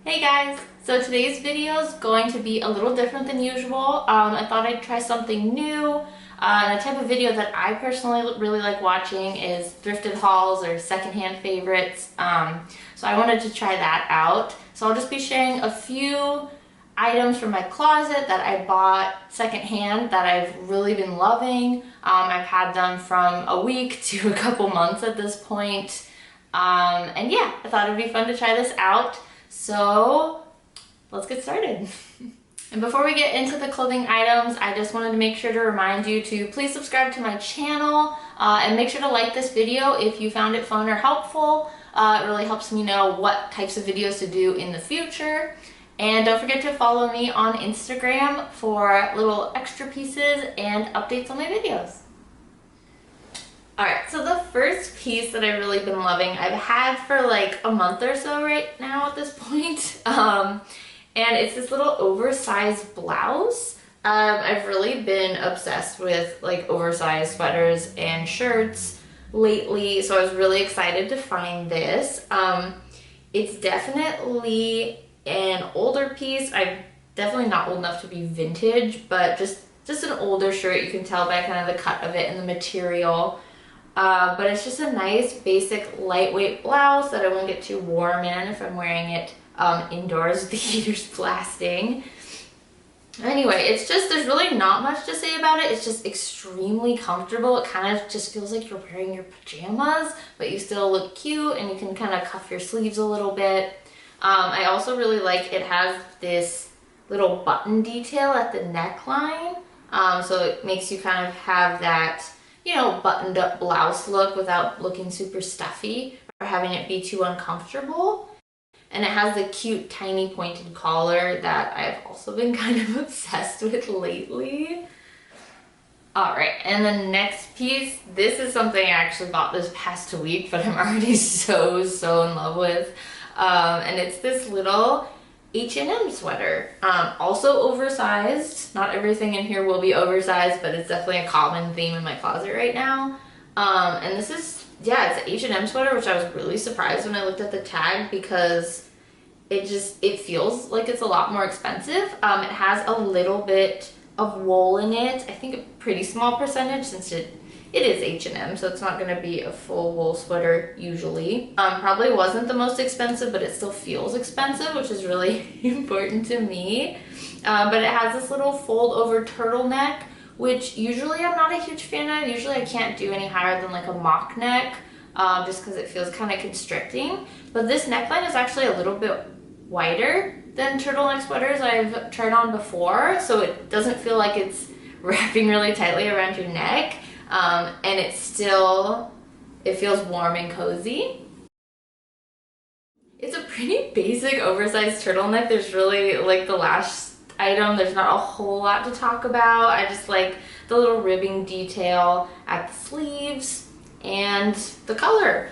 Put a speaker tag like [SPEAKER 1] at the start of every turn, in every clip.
[SPEAKER 1] Hey guys! So today's video is going to be a little different than usual. I thought I'd try something new. And a type of video that I personally really like watching is thrifted hauls or secondhand favorites. So I wanted to try that out. So I'll just be sharing a few items from my closet that I bought secondhand that I've really been loving. I've had them from a week to a couple months at this point. And yeah, I thought it'd be fun to try this out. So let's get started. And before we get into the clothing items, I just wanted to make sure to remind you to please subscribe to my channel and make sure to like this video if you found it fun or helpful. It really helps me know what types of videos to do in the future. And don't forget to follow me on Instagram for little extra pieces and updates on my videos. Alright, so the first piece that I've really been loving, I've had for like a month or so right now at this point, and it's this little oversized blouse. I've really been obsessed with like oversized sweaters and shirts lately, so I was really excited to find this. It's definitely an older piece. I'm definitely not old enough to be vintage, but just an older shirt. You can tell by kind of the cut of it and the material. But it's just a nice basic lightweight blouse that I won't get too warm in if I'm wearing it indoors with the heaters blasting. Anyway, it's just, there's really not much to say about it. It's just extremely comfortable. It kind of just feels like you're wearing your pajamas, but you still look cute and you can kind of cuff your sleeves a little bit. I also really like it has this little button detail at the neckline. So it makes you kind of have that, you know, buttoned up blouse look without looking super stuffy or having it be too uncomfortable. And it has the cute tiny pointed collar that I've also been kind of obsessed with lately. Alright, and the next piece, this is something I actually bought this past week, but I'm already so in love with. And it's this little H&M sweater, also oversized. Not everything in here will be oversized, but it's definitely a common theme in my closet right now. And this is, yeah, it's an H&M sweater, which I was really surprised when I looked at the tag because it feels like it's a lot more expensive. It has a little bit of wool in it. I think a pretty small percentage since it is H&M, so it's not going to be a full wool sweater usually. Probably wasn't the most expensive, but it still feels expensive, which is really important to me. But it has this little fold over turtleneck, which usually I'm not a huge fan of. Usually I can't do any higher than like a mock neck, just because it feels kind of constricting. But this neckline is actually a little bit wider than turtleneck sweaters I've tried on before, so it doesn't feel like it's wrapping really tightly around your neck. And it feels warm and cozy. It's a pretty basic oversized turtleneck. There's really, like the Lash item, there's not a whole lot to talk about. I just like the little ribbing detail at the sleeves and the color.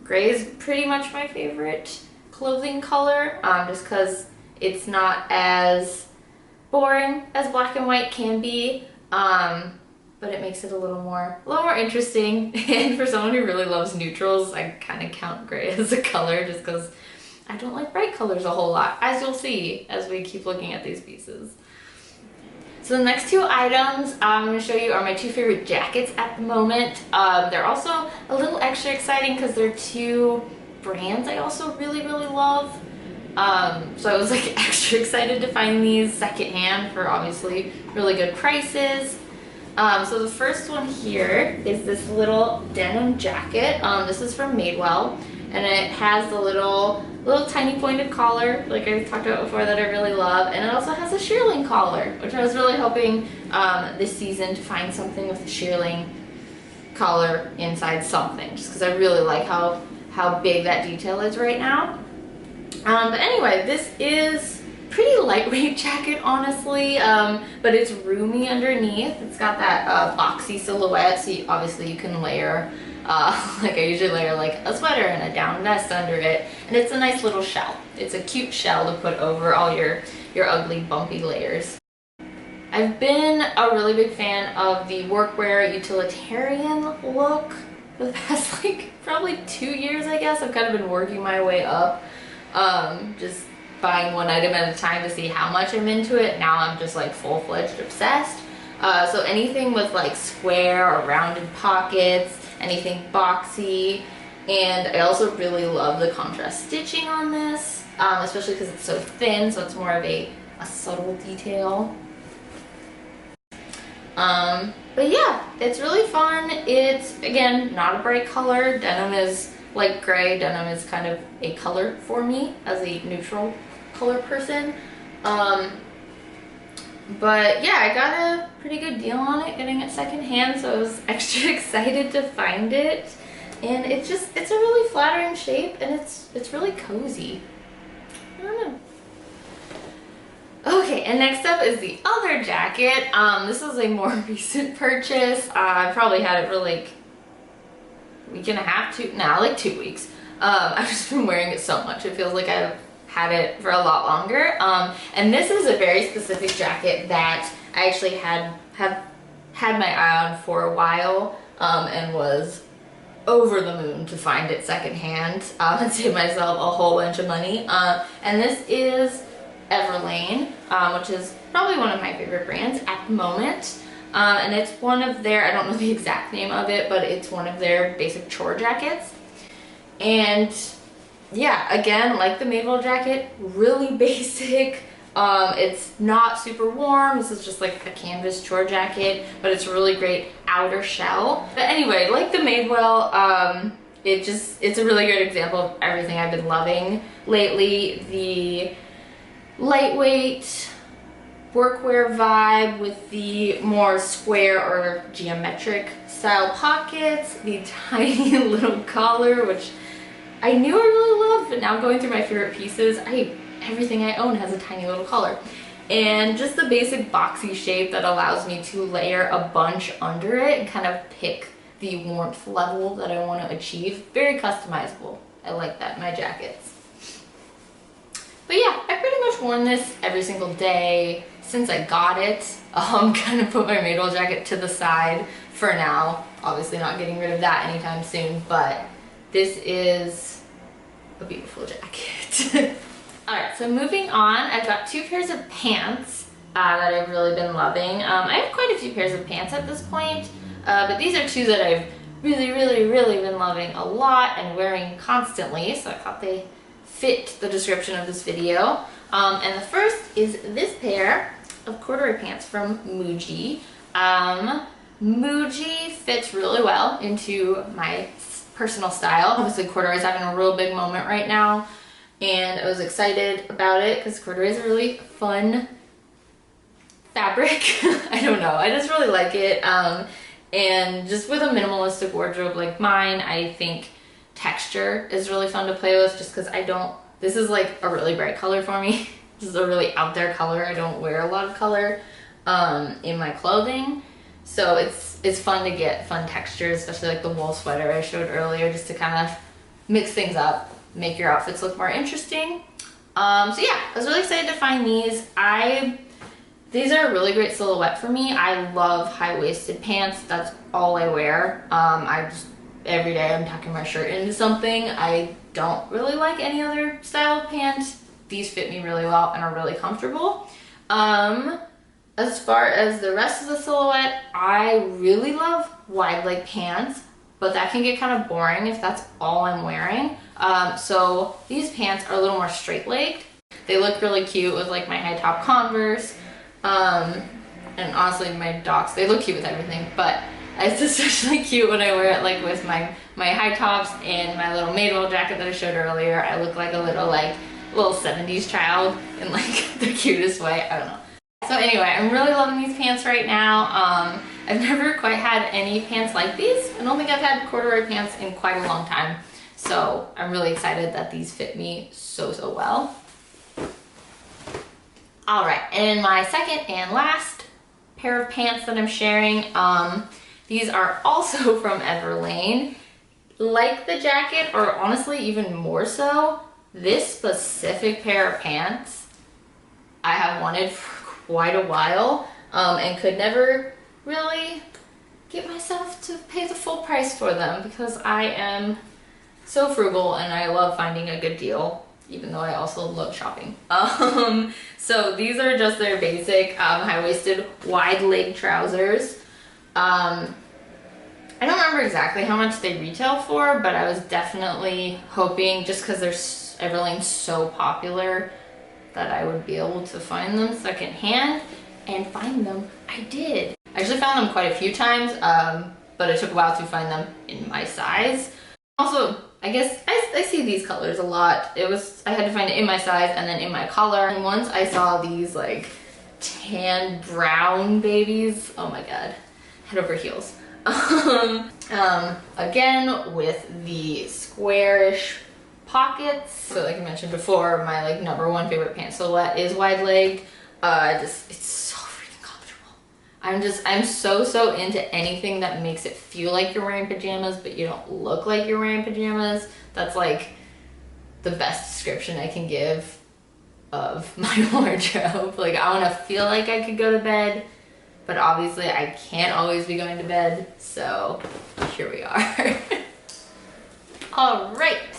[SPEAKER 1] Gray is pretty much my favorite clothing color, just because it's not as boring as black and white can be. But it makes it a little more interesting. And for someone who really loves neutrals, I kind of count gray as a color just because I don't like bright colors a whole lot, as you'll see as we keep looking at these pieces. So the next two items I'm going to show you are my two favorite jackets at the moment. They're also a little extra exciting because they're two brands I also really love. So I was like extra excited to find these secondhand for obviously really good prices. So the first one here is this little denim jacket. This is from Madewell, and it has the little tiny pointed collar like I talked about before that I really love, and it also has a shearling collar, which I was really hoping this season to find something with a shearling collar inside something, just because I really like how big that detail is right now. But anyway, this is pretty lightweight jacket, honestly, but it's roomy underneath. It's got that boxy silhouette, so obviously you can layer, like I usually layer like a sweater and a down vest under it, and it's a nice little shell. It's a cute shell to put over all your ugly bumpy layers. I've been a really big fan of the workwear utilitarian look for the past like probably 2 years, I guess. I've kind of been working my way up. Just buying one item at a time to see how much I'm into it. Now I'm just like full-fledged obsessed. So anything with like square or rounded pockets, anything boxy. And I also really love the contrast stitching on this, especially because it's so thin, so it's more of a subtle detail. But yeah, it's really fun. It's, again, not a bright color. Denim is like gray. Denim is kind of a color for me as a neutral color person. But yeah, I got a pretty good deal on it getting it secondhand, so I was extra excited to find it. And it's a really flattering shape, and it's really cozy. I don't know. Okay, and next up is the other jacket. This is a more recent purchase. I probably had it for like a week and a half, like 2 weeks. I've just been wearing it so much. It feels like I've had it for a lot longer. And this is a very specific jacket that I actually have had my eye on for a while, and was over the moon to find it secondhand, and save myself a whole bunch of money. And this is Everlane, which is probably one of my favorite brands at the moment. And it's one of their, I don't know the exact name of it, but it's one of their basic chore jackets. And yeah, again, like the Madewell jacket, really basic. It's not super warm. This is just like a canvas chore jacket, but it's a really great outer shell. But anyway, like the Madewell, it's a really good example of everything I've been loving lately. The lightweight workwear vibe with the more square or geometric style pockets, the tiny little collar, which I knew I really loved, but now going through my favorite pieces, everything I own has a tiny little collar. And just the basic boxy shape that allows me to layer a bunch under it and kind of pick the warmth level that I want to achieve. Very customizable. I like that in my jackets. But yeah, I've pretty much worn this every single day since I got it. Kind of put my Madewell jacket to the side for now. Obviously not getting rid of that anytime soon, but this is a beautiful jacket. Alright, so moving on, I've got 2 pairs of pants that I've really been loving. I have quite a few pairs of pants at this point, but these are 2 that I've really been loving a lot and wearing constantly, so I thought they fit the description of this video. And the first is this pair of corduroy pants from Muji. Muji fits really well into my personal style. Obviously corduroy is having a real big moment right now, and I was excited about it because corduroy is a really fun fabric. I don't know, I just really like it. And just with a minimalistic wardrobe like mine, I think texture is really fun to play with, just because this is like a really bright color for me. This is a really out there color. I don't wear a lot of color in my clothing, so it's fun to get fun textures, especially like the wool sweater I showed earlier, just to kind of mix things up, make your outfits look more interesting. So yeah, I was really excited to find these. These are a really great silhouette for me. I love high-waisted pants. That's all I wear. Every day I'm tucking my shirt into something. I don't really like any other style of pants. These fit me really well and are really comfortable. As far as the rest of the silhouette, I really love wide leg pants, but that can get kind of boring if that's all I'm wearing. So these pants are a little more straight-legged. They look really cute with like my high top Converse. And honestly, my docs, they look cute with everything, but it's especially cute when I wear it like with my high tops and my little Madewell jacket that I showed earlier. I look like a little 70s child in like the cutest way. I don't know. So anyway, I'm really loving these pants right now. I've never quite had any pants like these. I don't think I've had corduroy pants in quite a long time. So I'm really excited that these fit me so well. All right, and my second and last pair of pants that I'm sharing, these are also from Everlane. Like the jacket, or honestly even more so, this specific pair of pants I have wanted for quite a while, and could never really get myself to pay the full price for them because I am so frugal and I love finding a good deal even though I also love shopping. So these are just their basic high-waisted wide leg trousers. I don't remember exactly how much they retail for, but I was definitely hoping, just because Everlane's so popular, that I would be able to find them secondhand, and find them I did. I actually found them quite a few times, but it took a while to find them in my size. Also, I guess I see these colors a lot. I had to find it in my size and then in my color. And once I saw these like tan brown babies, oh my god, head over heels. Again, with the squarish pockets. So like I mentioned before, my like #1 favorite pant silhouette is wide leg. It's so freaking comfortable. I'm so into anything that makes it feel like you're wearing pajamas, but you don't look like you're wearing pajamas. That's like the best description I can give of my wardrobe. Like, I want to feel like I could go to bed, but obviously I can't always be going to bed, so here we are. All right,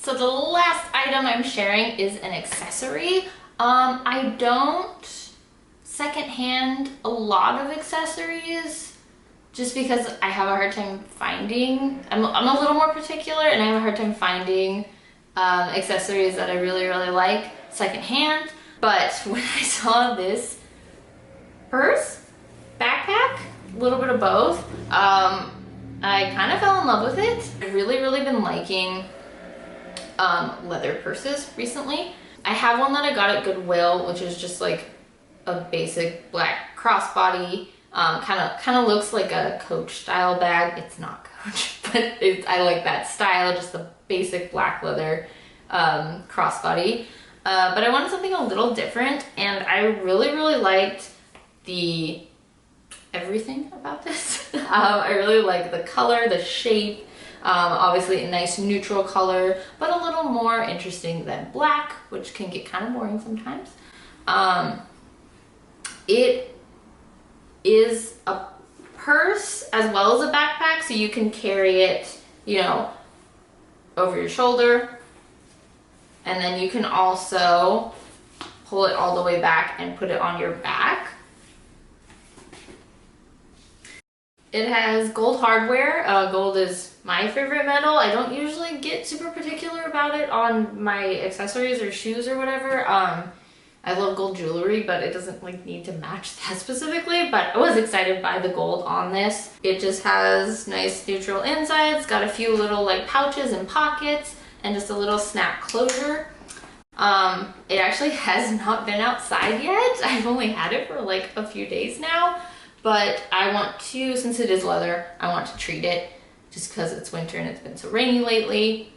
[SPEAKER 1] so the last item I'm sharing is an accessory. I don't secondhand a lot of accessories just because I have a hard time finding, I'm a little more particular, and I have a hard time finding accessories that I really like secondhand. But when I saw this purse, backpack, a little bit of both, I kind of fell in love with it. I've really been liking leather purses recently. I have one that I got at Goodwill, which is just like a basic black crossbody. Kind of looks like a Coach style bag. It's not Coach, but I like that style, just the basic black leather crossbody. But I wanted something a little different, and I really liked everything about this. I really like the color, the shape, obviously a nice neutral color, but a little more interesting than black, which can get kind of boring sometimes. It is a purse as well as a backpack, so you can carry it, you know, over your shoulder, and then you can also pull it all the way back and put it on your back. It has gold hardware. Gold is my favorite metal. I don't usually get super particular about it on my accessories or shoes or whatever. I love gold jewelry, but it doesn't like need to match that specifically, but I was excited by the gold on this. It just has nice neutral insides, got a few little like pouches and pockets, and just a little snap closure. It actually has not been outside yet. I've only had it for like a few days now, but I want to, since it is leather, I want to treat it just because it's winter and it's been so rainy lately.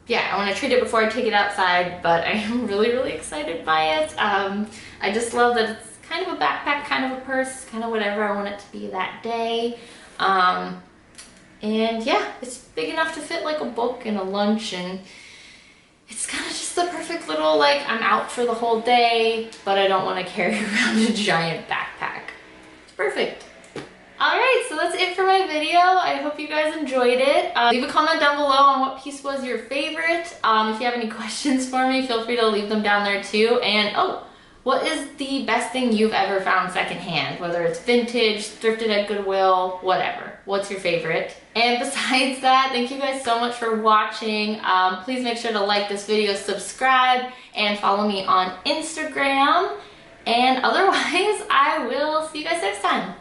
[SPEAKER 1] Yeah, I want to treat it before I take it outside, but I am really excited by it. I just love that it's kind of a backpack, kind of a purse, kind of whatever I want it to be that day. And yeah, it's big enough to fit like a book and a lunch, and it's kind of just the perfect little, like, I'm out for the whole day, but I don't want to carry around a giant backpack. It's perfect. Alright, so that's it for my video. I hope you guys enjoyed it. Leave a comment down below on what piece was your favorite. If you have any questions for me, feel free to leave them down there too. And oh, what is the best thing you've ever found secondhand? Whether it's vintage, thrifted at Goodwill, whatever. What's your favorite? And besides that, thank you guys so much for watching. Please make sure to like this video, subscribe, and follow me on Instagram. And otherwise, I will see you guys next time.